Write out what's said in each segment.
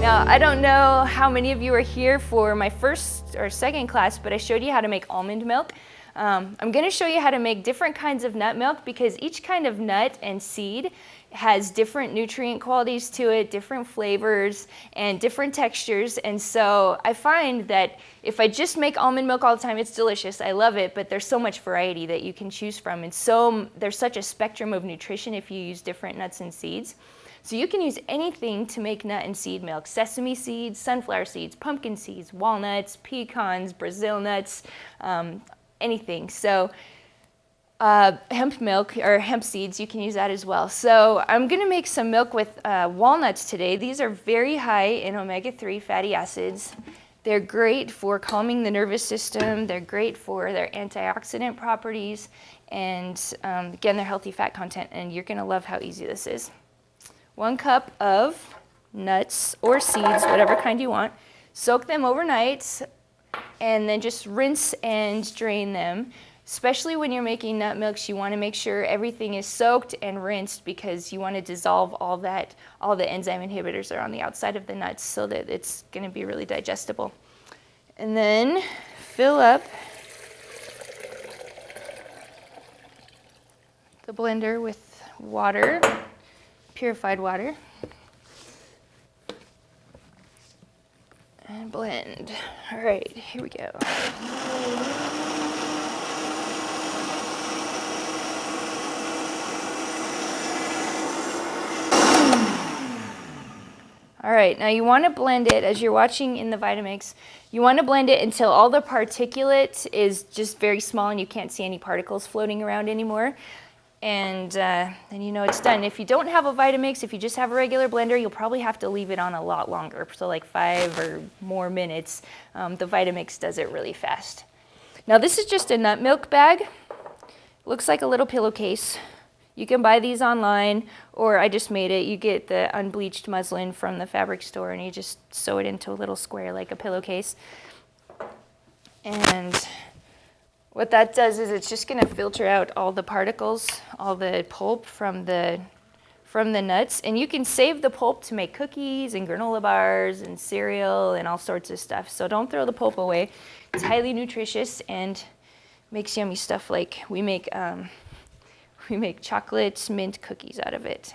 Now, I don't know how many of you are here for my first or second class, but I showed you how to make almond milk. I'm going to show you how to make different kinds of nut milk because each kind of nut and seed has different nutrient qualities to it, different flavors, and different textures. And so I find that if I just make almond milk all the time, it's delicious. I love it, but there's so much variety that you can choose from. And so there's such a spectrum of nutrition if you use different nuts and seeds. So you can use anything to make nut and seed milk: sesame seeds, sunflower seeds, pumpkin seeds, walnuts, pecans, Brazil nuts, anything. So hemp milk or hemp seeds, you can use that as well. So I'm going to make some milk with walnuts today. These are very high in omega-3 fatty acids. They're great for calming the nervous system. They're great for their antioxidant properties. And again, they're healthy fat content. And you're going to love how easy this is. 1 cup of nuts or seeds, whatever kind you want. Soak them overnight and then just rinse and drain them. Especially when you're making nut milks, you want to make sure everything is soaked and rinsed because you want to dissolve all the enzyme inhibitors are on the outside of the nuts so that it's going to be really digestible. And then fill up the blender with water. Purified water, and blend. All right, here we go. All right, now you want to blend it as you're watching in the Vitamix. You want to blend it until all the particulate is just very small and you can't see any particles floating around anymore. And then you know it's done. If you don't have a Vitamix, if you just have a regular blender, you'll probably have to leave it on a lot longer, so like 5 or more minutes. The Vitamix does it really fast. Now this is just a nut milk bag. Looks like a little pillowcase. You can buy these online, or I just made it. You get the unbleached muslin from the fabric store and you just sew it into a little square like a pillowcase. And what that does is it's just going to filter out all the particles, all the pulp from the nuts. And you can save the pulp to make cookies and granola bars and cereal and all sorts of stuff. So don't throw the pulp away. It's highly nutritious and makes yummy stuff. Like we make chocolate mint cookies out of it.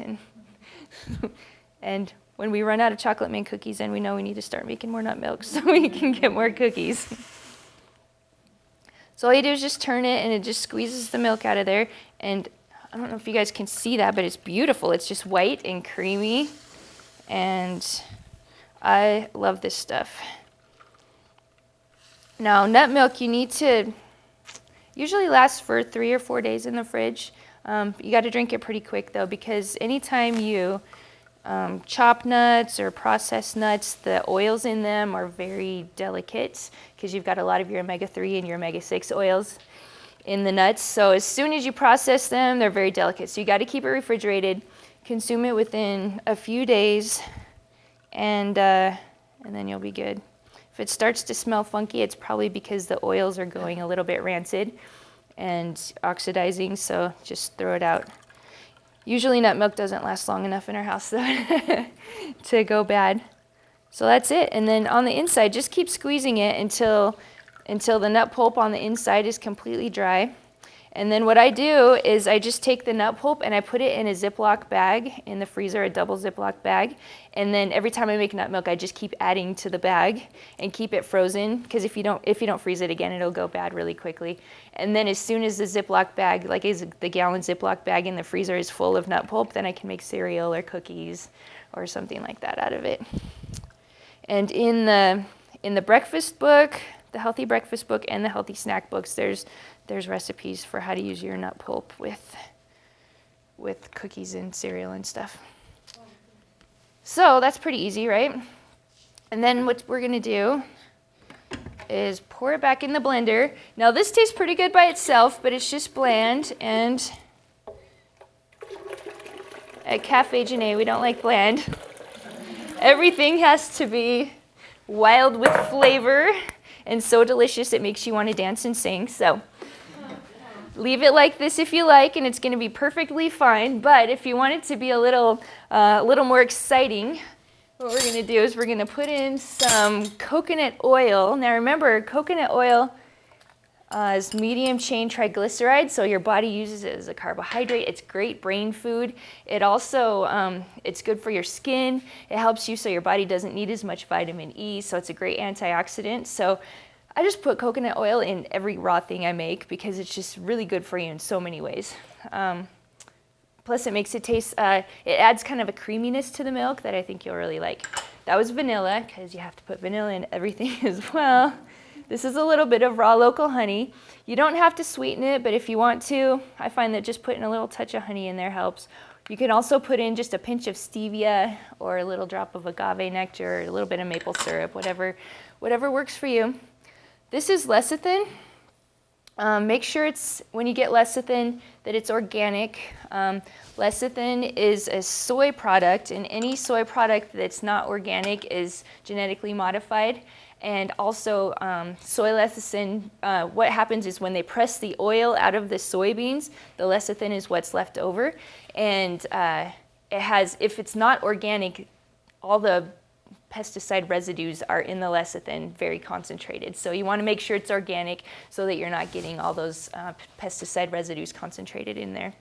And when we run out of chocolate mint cookies, then we know we need to start making more nut milk so we can get more cookies. So all you do is just turn it and it just squeezes the milk out of there. And I don't know if you guys can see that, but it's beautiful. It's just white and creamy. And I love this stuff. Now, nut milk, you need to usually lasts for 3 or 4 days in the fridge. You got to drink it pretty quick though, because anytime you chop nuts or processed nuts, the oils in them are very delicate because you've got a lot of your omega-3 and your omega-6 oils in the nuts. So as soon as you process them, they're very delicate. So you got to keep it refrigerated, consume it within a few days, and then you'll be good. If it starts to smell funky, it's probably because the oils are going a little bit rancid and oxidizing, so just throw it out. Usually nut milk doesn't last long enough in our house though to go bad. So that's it. And then on the inside, just keep squeezing it until the nut pulp on the inside is completely dry. And then what I do is I just take the nut pulp and I put it in a Ziploc bag in the freezer, a double Ziploc bag. And then every time I make nut milk, I just keep adding to the bag and keep it frozen, because if you don't freeze it again, it'll go bad really quickly. And then as soon as the Ziploc bag, like the gallon Ziploc bag in the freezer is full of nut pulp, then I can make cereal or cookies or something like that out of it. And in the breakfast book, the healthy breakfast book and the healthy snack books, there's recipes for how to use your nut pulp with cookies and cereal and stuff. So that's pretty easy, right? And then what we're gonna do is pour it back in the blender. Now this tastes pretty good by itself, but it's just bland, and at Cafe Janae, we don't like bland. Everything has to be wild with flavor and so delicious it makes you want to dance and sing. So leave it like this if you like, and it's going to be perfectly fine. But if you want it to be a little more exciting, what we're going to do is we're going to put in some coconut oil. Now remember, coconut oil is medium chain triglycerides, so your body uses it as a carbohydrate. It's great brain food. It also, it's good for your skin. It helps you so your body doesn't need as much vitamin E, so it's a great antioxidant. So I just put coconut oil in every raw thing I make because it's just really good for you in so many ways. Plus it makes it taste, it adds kind of a creaminess to the milk that I think you'll really like. That was vanilla, because you have to put vanilla in everything as well. This is a little bit of raw local honey. You don't have to sweeten it, but if you want to, I find that just putting a little touch of honey in there helps. You can also put in just a pinch of stevia or a little drop of agave nectar, or a little bit of maple syrup, whatever works for you. This is lecithin. Make sure it's, when you get lecithin, that it's organic. Lecithin is a soy product, and any soy product that's not organic is genetically modified. And also soy lecithin, what happens is when they press the oil out of the soybeans, the lecithin is what's left over. And it has, if it's not organic, all the pesticide residues are in the lecithin, very concentrated. So you want to make sure it's organic so that you're not getting all those pesticide residues concentrated in there.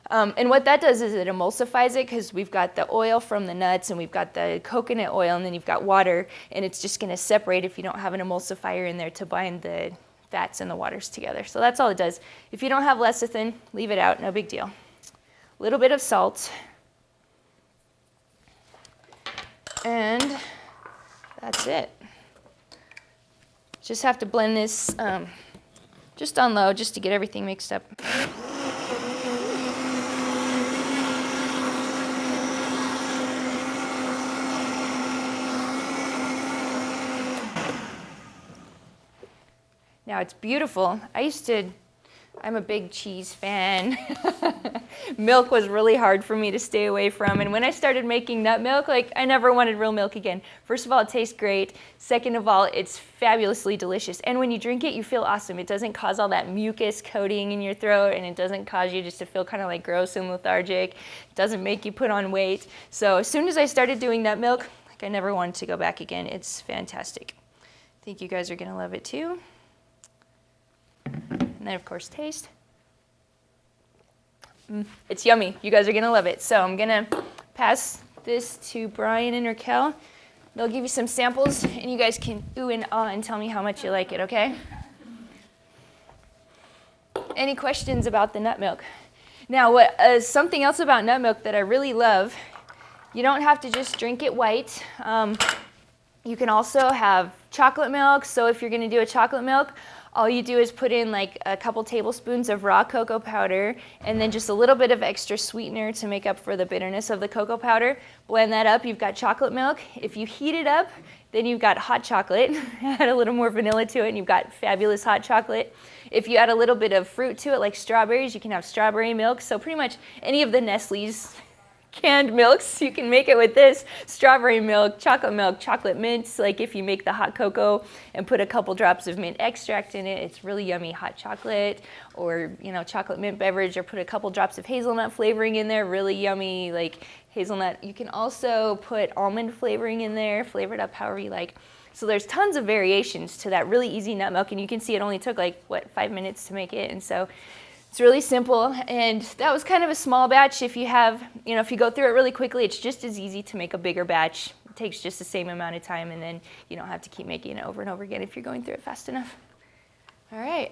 And what that does is it emulsifies it, because we've got the oil from the nuts and we've got the coconut oil and then you've got water, and it's just going to separate if you don't have an emulsifier in there to bind the fats and the waters together. So that's all it does. If you don't have lecithin, leave it out, no big deal. A little bit of salt. And that's it. Just have to blend this just on low, just to get everything mixed up. Now it's beautiful. I'm a big cheese fan. Milk was really hard for me to stay away from. And when I started making nut milk, like, I never wanted real milk again. First of all, it tastes great. Second of all, it's fabulously delicious. And when you drink it, you feel awesome. It doesn't cause all that mucus coating in your throat, and it doesn't cause you just to feel kind of like gross and lethargic. It doesn't make you put on weight. So as soon as I started doing nut milk, like, I never wanted to go back again. It's fantastic. I think you guys are gonna love it too. And then, of course, taste. It's yummy. You guys are going to love it. So I'm going to pass this to Brian and Raquel. They'll give you some samples, and you guys can ooh and ah and tell me how much you like it, okay? Any questions about the nut milk? Now, something else about nut milk that I really love, you don't have to just drink it white. You can also have chocolate milk. So if you're going to do a chocolate milk, all you do is put in like a couple tablespoons of raw cocoa powder and then just a little bit of extra sweetener to make up for the bitterness of the cocoa powder. Blend that up, you've got chocolate milk. If you heat it up, then you've got hot chocolate. Add a little more vanilla to it and you've got fabulous hot chocolate. If you add a little bit of fruit to it, like strawberries, you can have strawberry milk. So pretty much any of the Nestle's canned milks, you can make it with this. Strawberry milk, chocolate mints, like if you make the hot cocoa and put a couple drops of mint extract in it, it's really yummy. Hot chocolate, or chocolate mint beverage, or put a couple drops of hazelnut flavoring in there, really yummy, like hazelnut. You can also put almond flavoring in there, flavor it up however you like. So there's tons of variations to that really easy nut milk, and you can see it only took like, what, 5 minutes to make it, and so it's really simple. And that was kind of a small batch. If you have, if you go through it really quickly, it's just as easy to make a bigger batch. It takes just the same amount of time, and then you don't have to keep making it over and over again if you're going through it fast enough. All right.